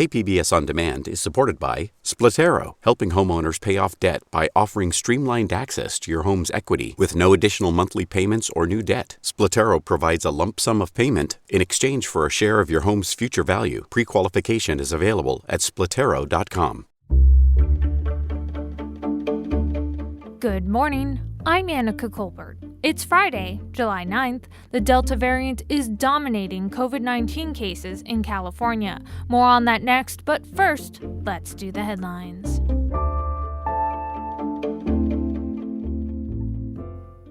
KPBS On Demand is supported by Splatero, helping homeowners pay off debt by offering streamlined access to your home's equity with no additional monthly payments or new debt. Splatero provides a lump sum of payment in exchange for a share of your home's future value. Pre-qualification is available at splatero.com. Good morning. I'm Annika Colbert. It's Friday, July 9th. The Delta variant is dominating COVID-19 cases in California. More on that next, but first, let's do the headlines.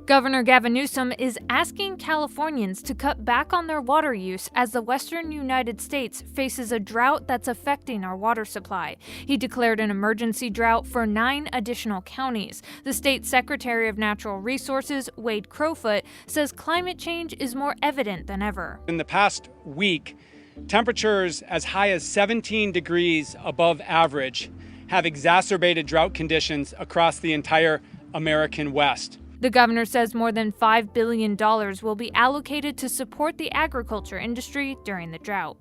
Governor Gavin Newsom is asking Californians to cut back on their water use as the western United States faces a drought that's affecting our water supply. He declared an emergency drought for 9 additional counties. The state Secretary of Natural Resources, Wade Crowfoot, says climate change is more evident than ever. In the past week, temperatures as high as 17 degrees above average have exacerbated drought conditions across the entire American West. The governor says more than $5 billion will be allocated to support the agriculture industry during the drought.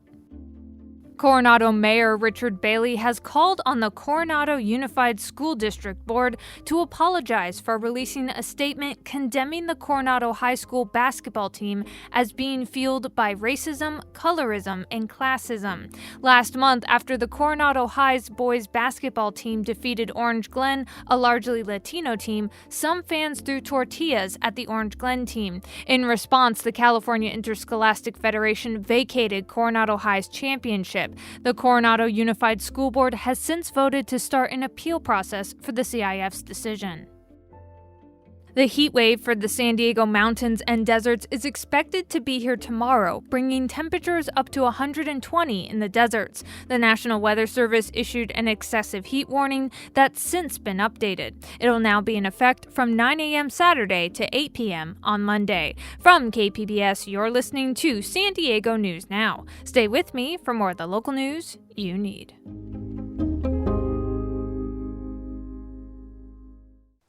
Coronado Mayor Richard Bailey has called on the Coronado Unified School District Board to apologize for releasing a statement condemning the Coronado High School basketball team as being fueled by racism, colorism, and classism. Last month, after the Coronado High's boys basketball team defeated Orange Glen, a largely Latino team, some fans threw tortillas at the Orange Glen team. In response, the California Interscholastic Federation vacated Coronado High's championship. The Coronado Unified School Board has since voted to start an appeal process for the CIF's decision. The heat wave for the San Diego mountains and deserts is expected to be here tomorrow, bringing temperatures up to 120 in the deserts. The National Weather Service issued an excessive heat warning that's since been updated. It'll now be in effect from 9 a.m. Saturday to 8 p.m. on Monday. From KPBS, you're listening to San Diego News Now. Stay with me for more of the local news you need.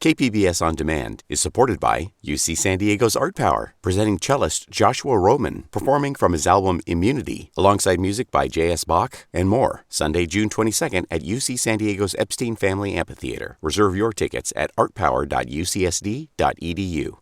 KPBS On Demand is supported by UC San Diego's Art Power, presenting cellist Joshua Roman, performing from his album Immunity, alongside music by J.S. Bach and more. Sunday, June 22nd at UC San Diego's Epstein Family Amphitheater. Reserve your tickets at artpower.ucsd.edu.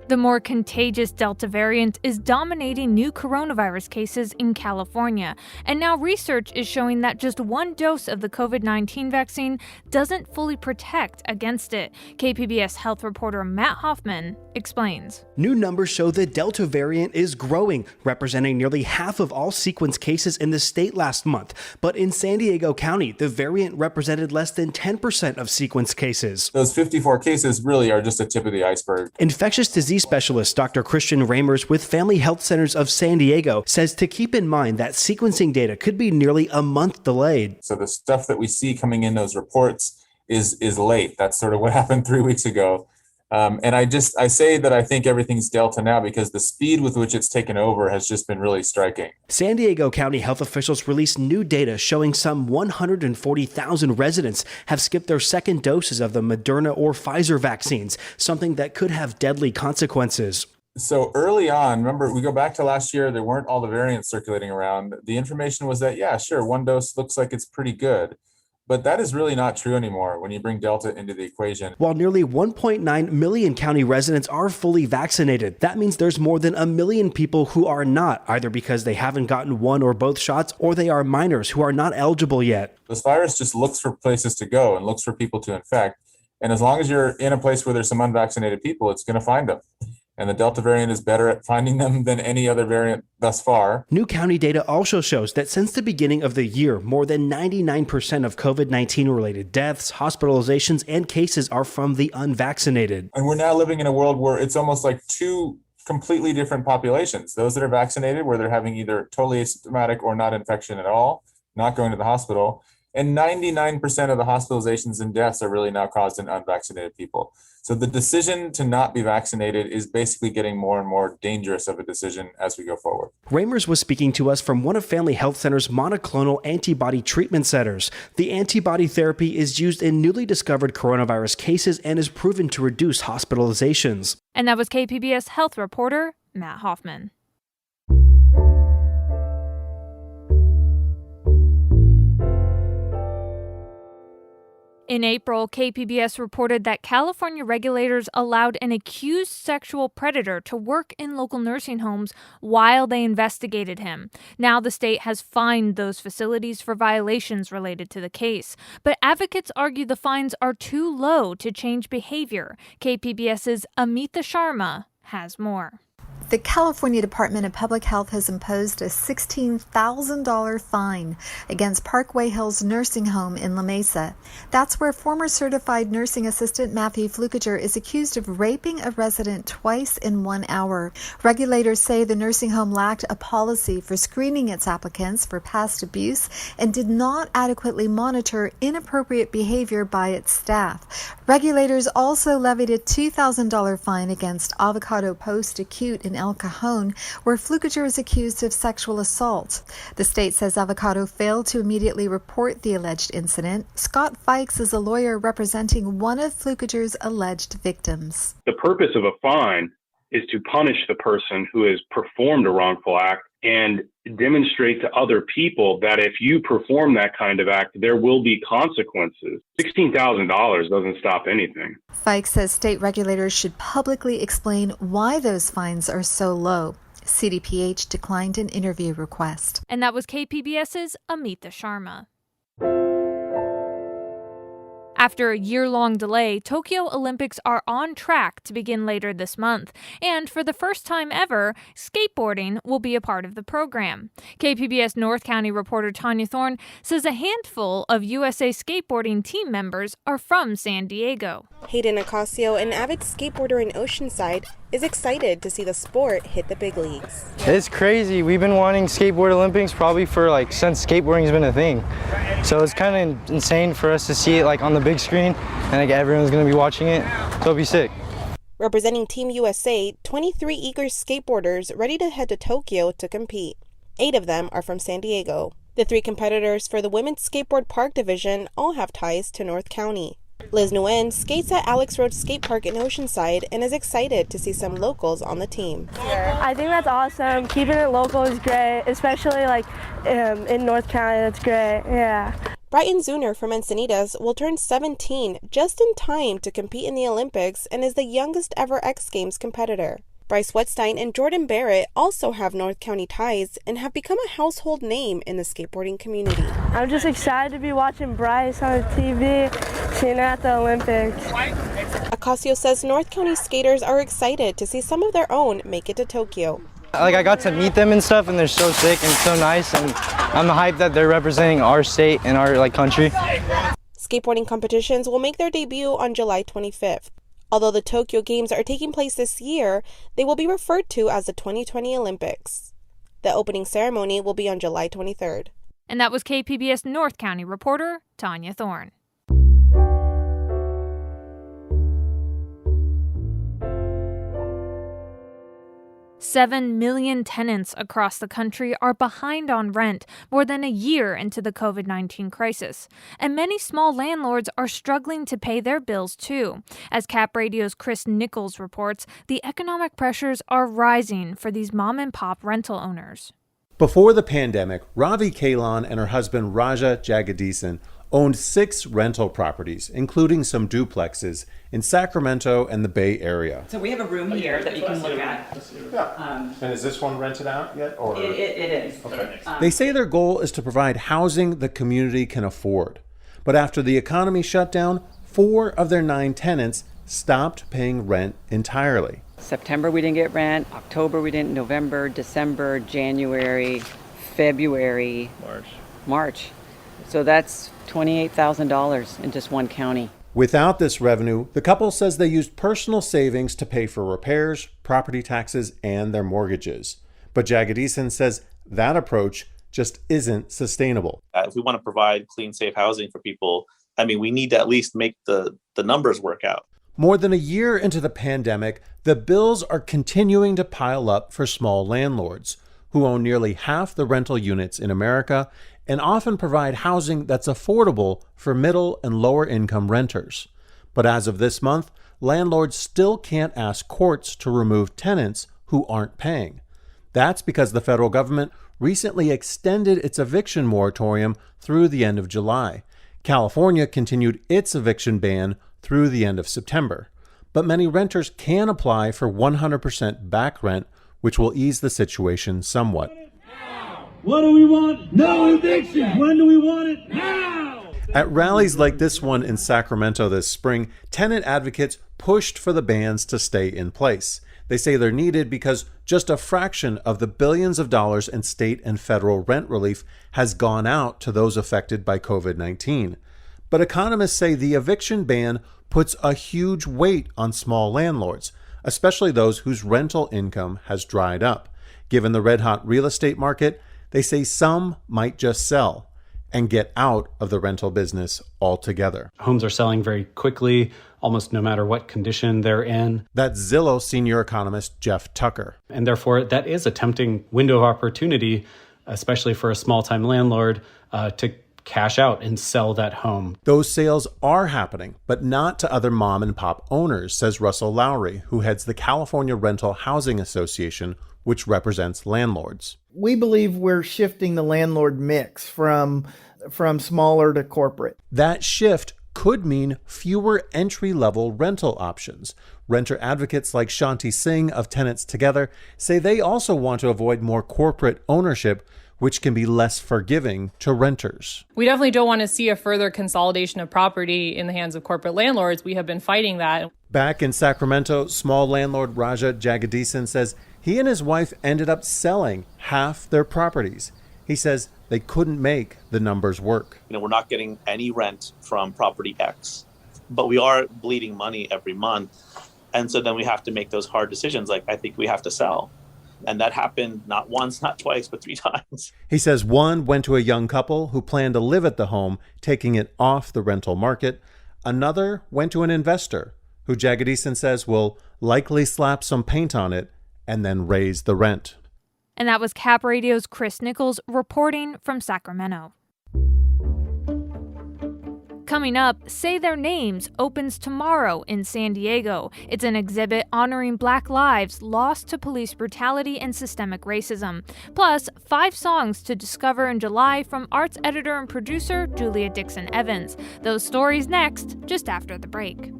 The more contagious Delta variant is dominating new coronavirus cases in California, and now research is showing that just one dose of the COVID-19 vaccine doesn't fully protect against it. KPBS health reporter Matt Hoffman explains. New numbers show the Delta variant is growing, representing nearly half of all sequence cases in the state last month. But in San Diego County, the variant represented less than 10% of sequence cases. Those 54 cases really are just the tip of the iceberg. Infectious disease specialist Dr. Christian Ramers with Family Health Centers of San Diego says to keep in mind that sequencing data could be nearly a month delayed. So the stuff that we see coming in those reports is late. That's sort of what happened 3 weeks ago. And I say that I think everything's Delta now because the speed with which it's taken over has just been really striking. San Diego County health officials released new data showing some 140,000 residents have skipped their second doses of the Moderna or Pfizer vaccines, something that could have deadly consequences. So early on, remember, we go back to last year, there weren't all the variants circulating around. The information was that, yeah, sure, one dose looks like it's pretty good. But that is really not true anymore when you bring Delta into the equation. While nearly 1.9 million county residents are fully vaccinated, that means there's more than 1 million people who are not, either because they haven't gotten one or both shots, or they are minors who are not eligible yet. This virus just looks for places to go and looks for people to infect. And as long as you're in a place where there's some unvaccinated people, it's going to find them. And the Delta variant is better at finding them than any other variant thus far. New county data also shows that since the beginning of the year, more than 99% of COVID-19 related deaths, hospitalizations, and cases are from the unvaccinated. And we're now living in a world where it's almost like two completely different populations. Those that are vaccinated, where they're having either totally asymptomatic or not infection at all, not going to the hospital. And 99% of the hospitalizations and deaths are really now caused in unvaccinated people. So the decision to not be vaccinated is basically getting more and more dangerous of a decision as we go forward. Ramers was speaking to us from one of Family Health Center's monoclonal antibody treatment centers. The antibody therapy is used in newly discovered coronavirus cases and is proven to reduce hospitalizations. And that was KPBS health reporter Matt Hoffman. In April, KPBS reported that California regulators allowed an accused sexual predator to work in local nursing homes while they investigated him. Now the state has fined those facilities for violations related to the case. But advocates argue the fines are too low to change behavior. KPBS's Amita Sharma has more. The California Department of Public Health has imposed a $16,000 fine against Parkway Hills Nursing Home in La Mesa. That's where former certified nursing assistant Matthew Flukiger is accused of raping a resident twice in 1 hour. Regulators say the nursing home lacked a policy for screening its applicants for past abuse and did not adequately monitor inappropriate behavior by its staff. Regulators also levied a $2,000 fine against Avocado Post Acute in El Cajon, where Flukiger is accused of sexual assault. The state says Avocado failed to immediately report the alleged incident. Scott Fikes is a lawyer representing one of Flukiger's alleged victims. The purpose of a fine is to punish the person who has performed a wrongful act and demonstrate to other people that if you perform that kind of act, there will be consequences. $16,000 doesn't stop anything. Fikes says state regulators should publicly explain why those fines are so low. CDPH declined an interview request. And that was KPBS's Amita Sharma. After a year-long delay, Tokyo Olympics are on track to begin later this month. And for the first time ever, skateboarding will be a part of the program. KPBS North County reporter Tanya Thorne says a handful of USA skateboarding team members are from San Diego. Hayden Acasio, an avid skateboarder in Oceanside, is excited to see the sport hit the big leagues. It's crazy. We've been wanting skateboard Olympics probably for since skateboarding's been a thing. So it's kind of insane for us to see it on the big screen and everyone's going to be watching it. So it'll be sick. Representing Team USA, 23 eager skateboarders ready to head to Tokyo to compete. 8 of them are from San Diego. The 3 competitors for the Women's Skateboard Park Division all have ties to North County. Liz Nguyen skates at Alex Road Skate Park in Oceanside and is excited to see some locals on the team. I think that's awesome. Keeping it local is great, especially in North County. That's great. Yeah. Brighton Zuner from Encinitas will turn 17 just in time to compete in the Olympics and is the youngest ever X Games competitor. Bryce Wetstein and Jordan Barrett also have North County ties and have become a household name in the skateboarding community. I'm just excited to be watching Bryce on the TV, seeing her at the Olympics. Acasio says North County skaters are excited to see some of their own make it to Tokyo. I got to meet them and stuff, and they're so sick and so nice, and I'm hyped that they're representing our state and our country. Skateboarding competitions will make their debut on July 25th. Although the Tokyo Games are taking place this year, they will be referred to as the 2020 Olympics. The opening ceremony will be on July 23rd. And that was KPBS North County reporter Tanya Thorne. 7 million tenants across the country are behind on rent more than a year into the COVID-19 crisis. And many small landlords are struggling to pay their bills too. As Cap Radio's Chris Nichols reports, the economic pressures are rising for these mom-and-pop rental owners. Before the pandemic, Ravi Kalan and her husband Raja Jagadisan owned 6 rental properties, including some duplexes in Sacramento and the Bay Area. So we have a room here that you can look at. And is this one rented out yet? Or It is. Okay. They say their goal is to provide housing the community can afford. But after the economy shut down, 4 of their 9 tenants stopped paying rent entirely. September we didn't get rent, October we didn't, November, December, January, February, March. So that's $28,000 in just one county. Without this revenue, the couple says they used personal savings to pay for repairs, property taxes, and their mortgages. But Jagadisan says that approach just isn't sustainable. If we want to provide clean, safe housing for people, we need to at least make the numbers work out. More than a year into the pandemic, the bills are continuing to pile up for small landlords who own nearly half the rental units in America and often provide housing that's affordable for middle and lower income renters. But as of this month, landlords still can't ask courts to remove tenants who aren't paying. That's because the federal government recently extended its eviction moratorium through the end of July, California continued its eviction ban through the end of September, but many renters can apply for 100% back rent, which will ease the situation somewhat. What do we want? No eviction. When do we want it? Now! At rallies like this one in Sacramento this spring, tenant advocates pushed for the bans to stay in place. They say they're needed because just a fraction of the billions of dollars in state and federal rent relief has gone out to those affected by COVID-19. But economists say the eviction ban puts a huge weight on small landlords, especially those whose rental income has dried up. Given the red-hot real estate market, they say some might just sell and get out of the rental business altogether. Homes are selling very quickly, almost no matter what condition they're in. That's Zillow senior economist Jeff Tucker. And therefore, that is a tempting window of opportunity, especially for a small-time landlord, to cash out and sell that home. Those sales are happening, but not to other mom and pop owners, says Russell Lowry, who heads the California Rental Housing Association, which represents landlords. We believe we're shifting the landlord mix from smaller to corporate. That shift could mean fewer entry-level rental options. Renter advocates like Shanti Singh of Tenants Together say they also want to avoid more corporate ownership, which can be less forgiving to renters. We definitely don't want to see a further consolidation of property in the hands of corporate landlords. We have been fighting that. Back in Sacramento, small landlord Raja Jagadisan says he and his wife ended up selling half their properties. He says they couldn't make the numbers work. We're not getting any rent from property X, but we are bleeding money every month. And so then we have to make those hard decisions. Like, I think we have to sell. And that happened not once, not twice, but 3 times. He says one went to a young couple who planned to live at the home, taking it off the rental market. Another went to an investor who Jagadisan says will likely slap some paint on it and then raise the rent. And that was Cap Radio's Chris Nichols reporting from Sacramento. Coming up, Say Their Names opens tomorrow in San Diego. It's an exhibit honoring Black lives lost to police brutality and systemic racism. Plus, 5 songs to discover in July from arts editor and producer Julia Dixon Evans. Those stories next, just after the break.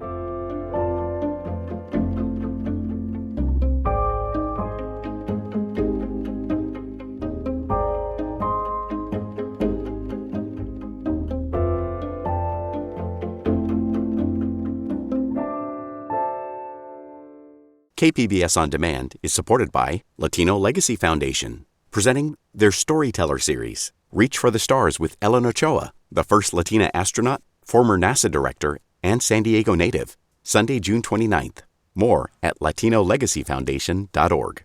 KPBS On Demand is supported by Latino Legacy Foundation, presenting their Storyteller series, Reach for the Stars with Ellen Ochoa, the first Latina astronaut, former NASA director, and San Diego native, Sunday, June 29th. More at latinolegacyfoundation.org.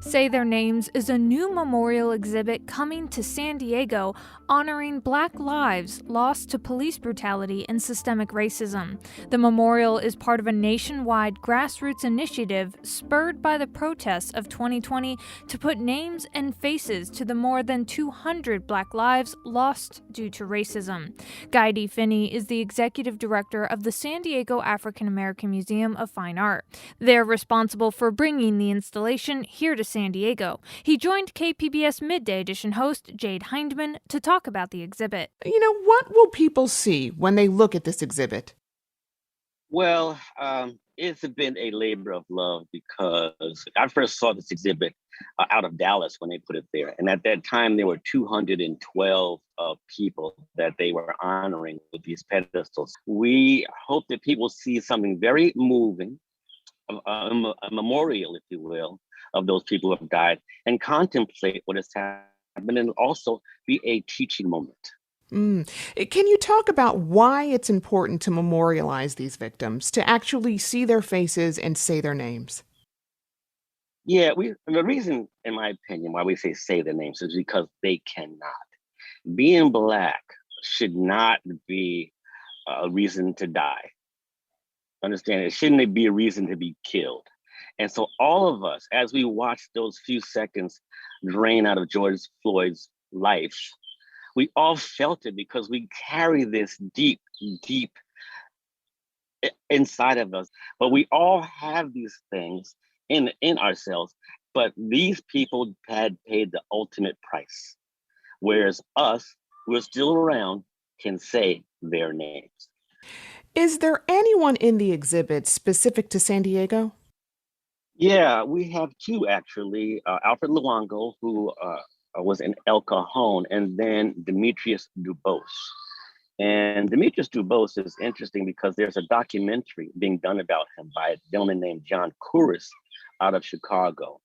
Say Their Names is a new memorial exhibit coming to San Diego honoring Black lives lost to police brutality and systemic racism. The memorial is part of a nationwide grassroots initiative spurred by the protests of 2020 to put names and faces to the more than 200 Black lives lost due to racism. Guy D. Finney is the executive director of the San Diego African American Museum of Fine Art. They're responsible for bringing the installation here to San Diego. He joined KPBS Midday Edition host Jade Hindman to talk about the exhibit. What will people see when they look at this exhibit? Well, it's been a labor of love because I first saw this exhibit out of Dallas when they put it there. And at that time, there were 212 people that they were honoring with these pedestals. We hope that people see something very moving, a memorial, if you will, of those people who have died, and contemplate what has happened, and also be a teaching moment. Can you talk about why it's important to memorialize these victims, to actually see their faces and say their names? Yeah, the reason, in my opinion, why we say their names is because they cannot. Being Black should not be a reason to die. Understand, it shouldn't be a reason to be killed. And so all of us, as we watch those few seconds drain out of George Floyd's life, we all felt it because we carry this deep, deep inside of us. But we all have these things in ourselves, but these people had paid the ultimate price, whereas us, we're still around, can say their names. Is there anyone in the exhibit specific to San Diego? Yeah, we have two actually. Alfred Luongo, who was in El Cajon, and then Demetrius Dubose. And Demetrius Dubose is interesting because there's a documentary being done about him by a gentleman named John Couros out of Chicago.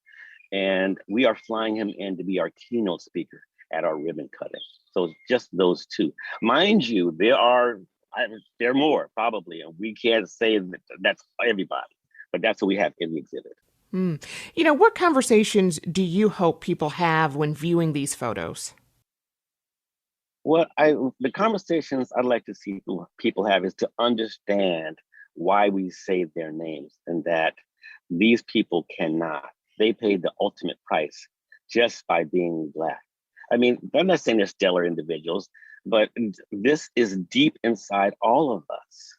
And we are flying him in to be our keynote speaker at our ribbon cutting. So it's just those two. Mind you, there are more probably, and we can't say that that's everybody, but that's what we have in the exhibit. What conversations do you hope people have when viewing these photos? The conversations I'd like to see people have is to understand why we say their names, and that these people cannot. They paid the ultimate price just by being Black. I mean, I'm not saying they're stellar individuals, but this is deep inside all of us.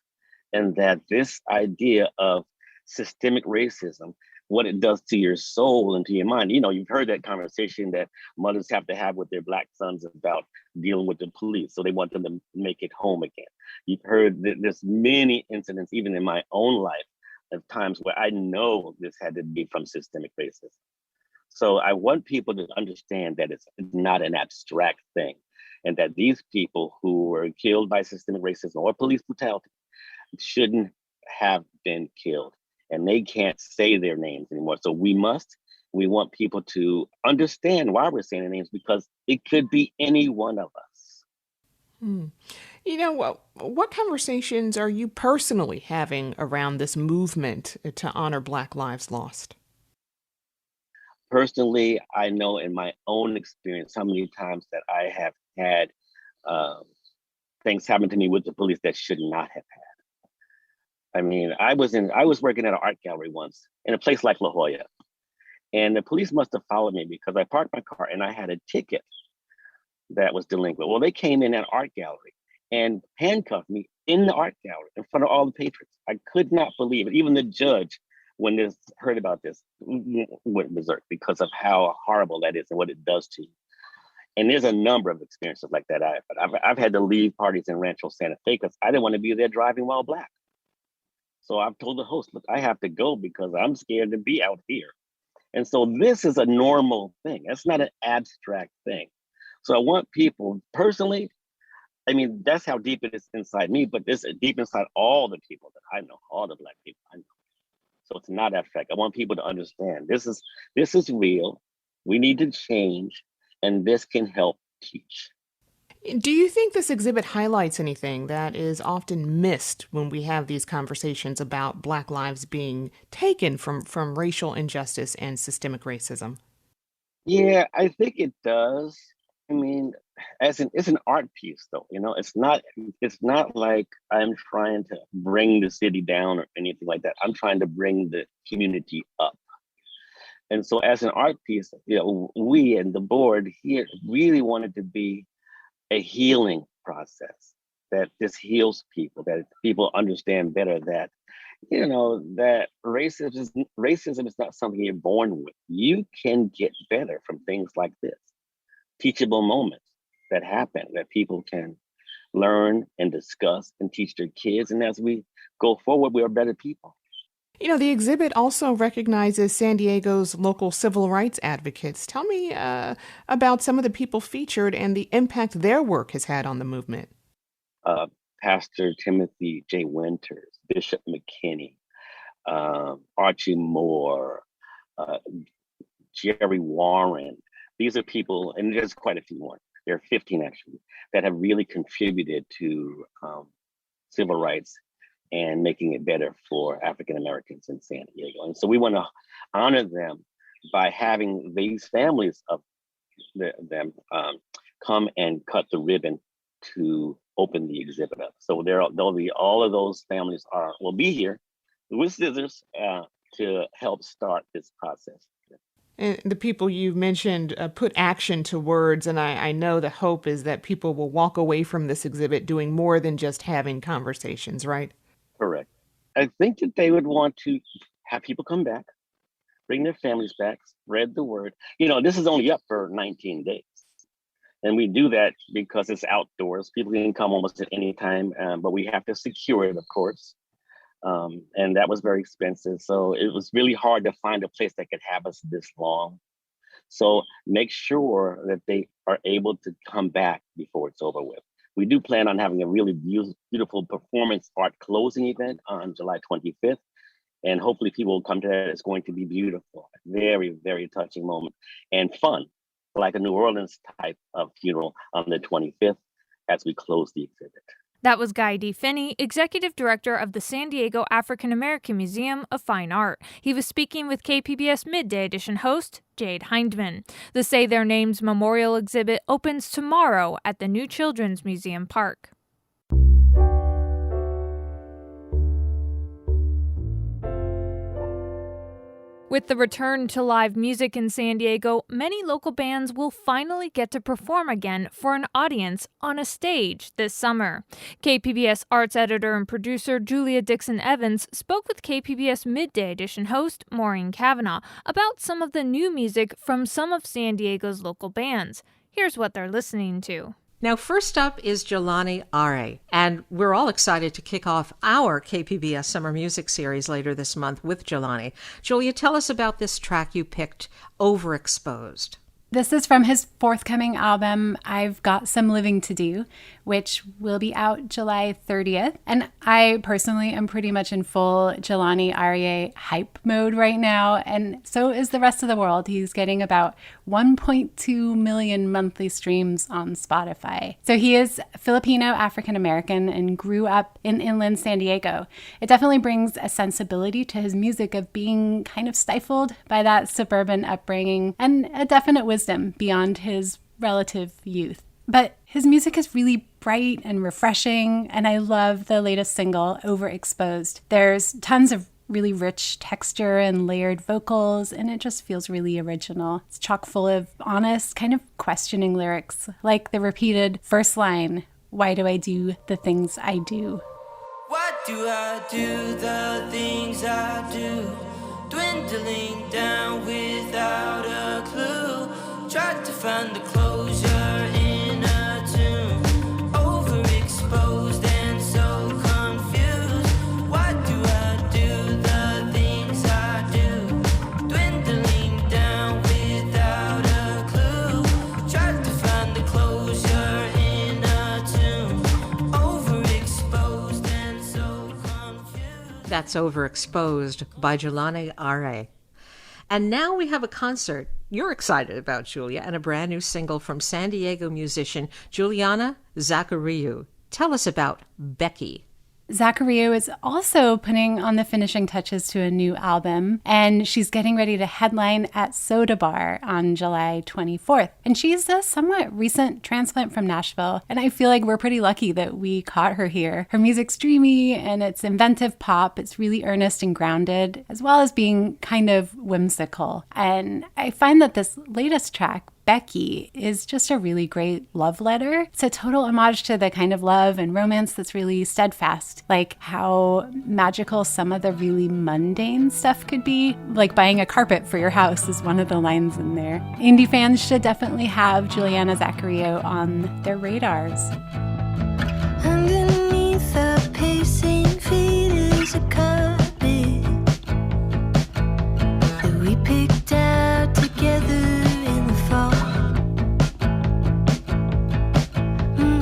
And that this idea of systemic racism, what it does to your soul and to your mind. You've heard that conversation that mothers have to have with their Black sons about dealing with the police. So they want them to make it home again. You've heard that there's many incidents, even in my own life, of times where I know this had to be from systemic racism. So I want people to understand that it's not an abstract thing, and that these people who were killed by systemic racism or police brutality shouldn't have been killed, and they can't say their names anymore. So we want people to understand why we're saying their names, because it could be any one of us. What conversations are you personally having around this movement to honor Black lives lost? Personally, I know in my own experience how many times that I have had things happen to me with the police that should not have had. I mean, I was working at an art gallery once in a place like La Jolla, and the police must have followed me because I parked my car and I had a ticket that was delinquent. Well, they came in an art gallery and handcuffed me in the art gallery in front of all the patrons. I could not believe it. Even the judge, when they heard about this, went berserk because of how horrible that is and what it does to you. And there's a number of experiences like that. I've had to leave parties in Rancho Santa Fe because I didn't want to be there driving while Black. So I've told the host, look, I have to go because I'm scared to be out here. And so this is a normal thing. It's not an abstract thing. So I want people personally, I mean, that's how deep it is inside me, but it's deep inside all the people that I know, all the Black people I know. So it's not abstract. I want people to understand this is real. We need to change, and this can help teach. Do you think this exhibit highlights anything that is often missed when we have these conversations about Black lives being taken from racial injustice and systemic racism? Yeah, I think it does. I mean, it's an art piece, though. It's not like I'm trying to bring the city down or anything like that. I'm trying to bring the community up. And so as an art piece, we and the board here really wanted to be a healing process, that this heals people, that people understand better that, that racism is not something you're born with. You can get better from things like this. Teachable moments that happen that people can learn and discuss and teach their kids. And as we go forward, we are better people. The exhibit also recognizes San Diego's local civil rights advocates. Tell me about some of the people featured and the impact their work has had on the movement. Pastor Timothy J. Winters, Bishop McKinney, Archie Moore, Jerry Warren. These are people, and there's quite a few more. There are 15 actually, that have really contributed to civil rights and making it better for African Americans in San Diego. And so we want to honor them by having these families of them come and cut the ribbon to open the exhibit up. So there'll be all of those families will be here with scissors to help start this process. And the people you mentioned put action to words, and I know the hope is that people will walk away from this exhibit doing more than just having conversations, right? Correct. I think that they would want to have people come back, bring their families back, spread the word. You know, this is only up for 19 days. And we do that because it's outdoors. People can come almost at any time, but we have to secure it, of course. And that was very expensive. So it was really hard to find a place that could have us this long. So make sure that they are able to come back before it's over with. We do plan on having a really beautiful performance art closing event on July 25th. And hopefully people will come to that. It's going to be beautiful. Very, very touching moment and fun, like a New Orleans type of funeral on the 25th as we close the exhibit. That was Guy D. Finney, Executive Director of the San Diego African American Museum of Fine Art. He was speaking with KPBS Midday Edition host Jade Hindman. The Say Their Names Memorial exhibit opens tomorrow at the new Children's Museum Park. With the return to live music in San Diego, many local bands will finally get to perform again for an audience on a stage this summer. KPBS arts editor and producer Julia Dixon Evans spoke with KPBS Midday Edition host Maureen Cavanaugh about some of the new music from some of San Diego's local bands. Here's what they're listening to. Now, first up is Jelani Are, and we're all excited to kick off our KPBS Summer Music Series later this month with Jelani. Julia, tell us about this track you picked, Overexposed. This is from his forthcoming album, I've Got Some Living to Do, which will be out July 30th. And I personally am pretty much in full Jelani Are hype mode right now, and so is the rest of the world. He's getting about 1.2 million monthly streams on Spotify. So he is Filipino African American and grew up in inland San Diego. It definitely brings a sensibility to his music of being kind of stifled by that suburban upbringing and a definite wisdom beyond his relative youth. But his music is really bright and refreshing, and I love the latest single, Overexposed. There's tons of really rich texture and layered vocals, and it just feels really original. It's chock full of honest, kind of questioning lyrics, like the repeated first line, why do I do the things I do? Why do I do the things I do? Dwindling down without a clue. Tried to find the closure in a tomb. Overexposed and so confused. Why do I do the things I do? Dwindling down without a clue. Tried to find the closure in a tomb. Overexposed and so confused. That's Overexposed by Jelani Are. And now we have a concert you're excited about, Julia, and a brand new single from San Diego musician Juliana Zachariou. Tell us about Becky. Zachariou is also putting on the finishing touches to a new album, and she's getting ready to headline at Soda Bar on July 24th. And she's a somewhat recent transplant from Nashville, and I feel like we're pretty lucky that we caught her here. Her music's dreamy, and it's inventive pop. It's really earnest and grounded, as well as being kind of whimsical. And I find that this latest track, Becky, is just a really great love letter. It's a total homage to the kind of love and romance that's really steadfast, like how magical some of the really mundane stuff could be. Like buying a carpet for your house is one of the lines in there. Indie fans should definitely have Juliana Zachariou on their radars. Underneath the pacing feet is a carpet that we picked out together.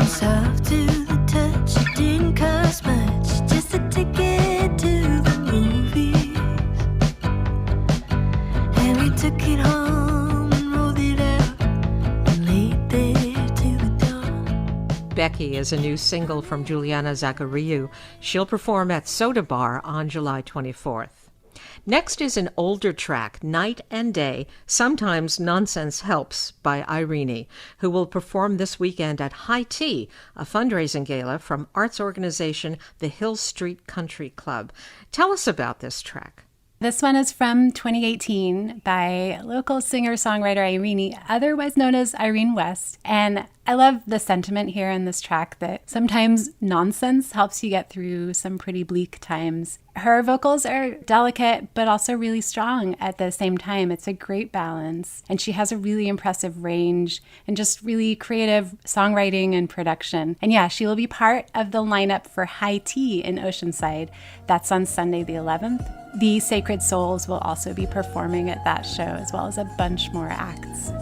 Soft to the touch, it didn't cost much, just a ticket to the movies. And we took it home and rolled it out and laid there till the dawn. Becky is a new single from Juliana Zachariou. She'll perform at Soda Bar on July 24th. Next is an older track, Night and Day, Sometimes Nonsense Helps by Irene, who will perform this weekend at High Tea, a fundraising gala from arts organization the Hill Street Country Club. Tell us about this track. This one is from 2018 by local singer-songwriter Irene, otherwise known as Irene West. And I love the sentiment here in this track that sometimes nonsense helps you get through some pretty bleak times. Her vocals are delicate, but also really strong at the same time. It's a great balance. And she has a really impressive range and just really creative songwriting and production. And yeah, she will be part of the lineup for High Tea in Oceanside. That's on Sunday the 11th. The Sacred Souls will also be performing at that show, as well as a bunch more acts.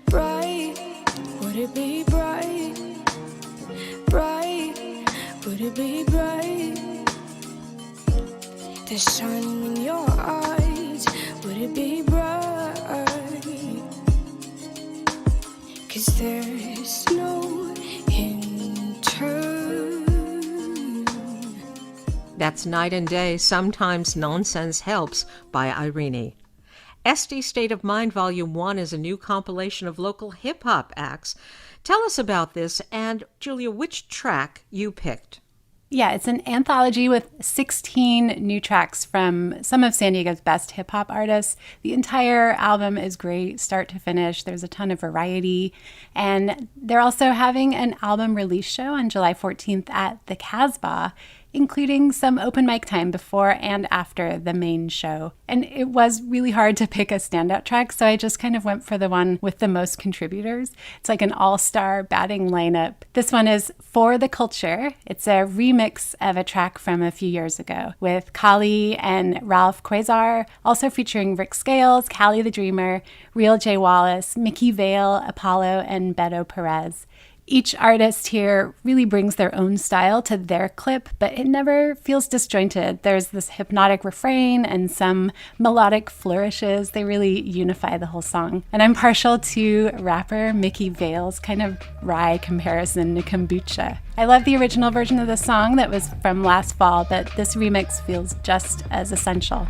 Bright, would it be bright? Bright, would it be bright? The sun in your eyes, would it be bright? 'Cause there's no intern. That's Night and Day, Sometimes Nonsense Helps by Irene. SD State of Mind Volume 1 is a new compilation of local hip-hop acts. Tell us about this, and Julia, which track you picked? Yeah, it's an anthology with 16 new tracks from some of San Diego's best hip-hop artists. The entire album is great, start to finish. There's a ton of variety. And they're also having an album release show on July 14th at the Casbah, including some open mic time before and after the main show. And it was really hard to pick a standout track, so I just kind of went for the one with the most contributors. It's like an all-star batting lineup. This one is For the Culture. It's a remix of a track from a few years ago with Kali and Ralph Quasar, also featuring Rick Scales, Callie the Dreamer, Real J Wallace, Mickey Vale, Apollo, and Beto Perez. Each artist here really brings their own style to their clip, but it never feels disjointed. There's this hypnotic refrain and some melodic flourishes. They really unify the whole song. And I'm partial to rapper Mickey Vale's kind of wry comparison to kombucha. I love the original version of the song that was from last fall, but this remix feels just as essential.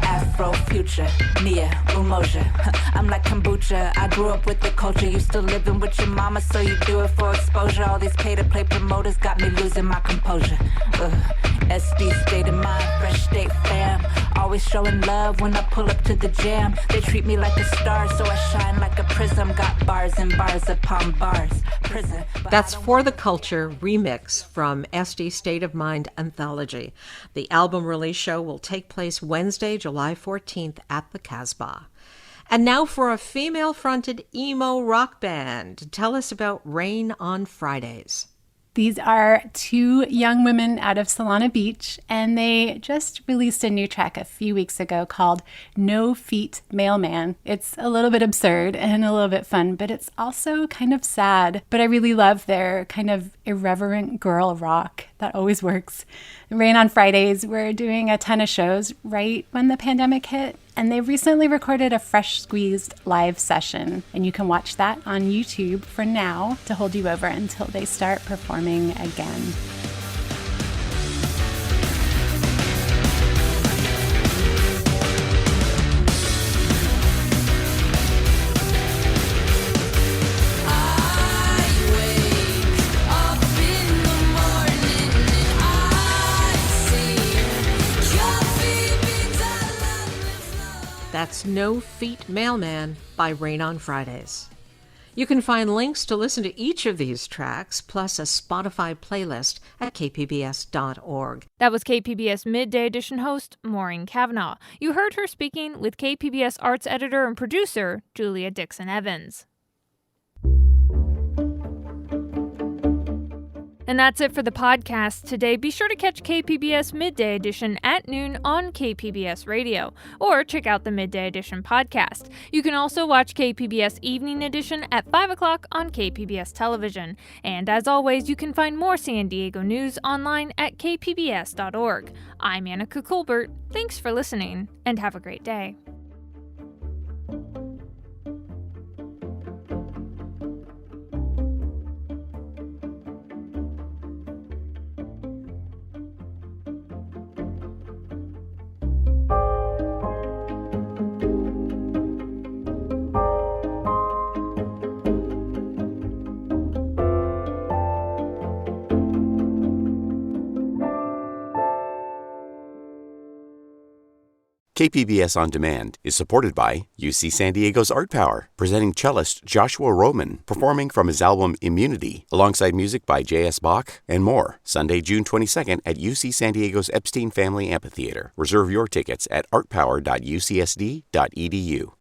Afro, future, Nia, Umoja. I'm like kombucha. I grew up with the culture. You still living with your mama, so you do it for exposure. All these pay-to-play promoters got me losing my composure. SD State of Mind, fresh state fam. Always showing love when I pull up to the jam. They treat me like a star, so I shine like a prism. Got bars and bars upon bars. Prison. That's For the Culture remix from SD State of Mind Anthology. The album release show will take place Wednesday, July 14th at the Casbah. And now for a female-fronted emo rock band. Tell us about Rain on Fridays. These are two young women out of Solana Beach, and they just released a new track a few weeks ago called No Feet Mailman. It's a little bit absurd and a little bit fun, but it's also kind of sad. But I really love their kind of irreverent girl rock. That always works. Rain on Fridays, we're doing a ton of shows right when the pandemic hit, and they recently recorded a fresh squeezed live session, and you can watch that on YouTube for now to hold you over until they start performing again. That's No Feet Mailman by Rain on Fridays. You can find links to listen to each of these tracks, plus a Spotify playlist at kpbs.org. That was KPBS Midday Edition host Maureen Cavanaugh. You heard her speaking with KPBS arts editor and producer Julia Dixon-Evans. And that's it for the podcast today. Be sure to catch KPBS Midday Edition at noon on KPBS Radio, or check out the Midday Edition podcast. You can also watch KPBS Evening Edition at 5 o'clock on KPBS Television. And as always, you can find more San Diego news online at kpbs.org. I'm Annika Colbert. Thanks for listening, and have a great day. KPBS On Demand is supported by UC San Diego's Art Power, presenting cellist Joshua Roman, performing from his album Immunity, alongside music by J.S. Bach and more. Sunday, June 22nd at UC San Diego's Epstein Family Amphitheater. Reserve your tickets at artpower.ucsd.edu.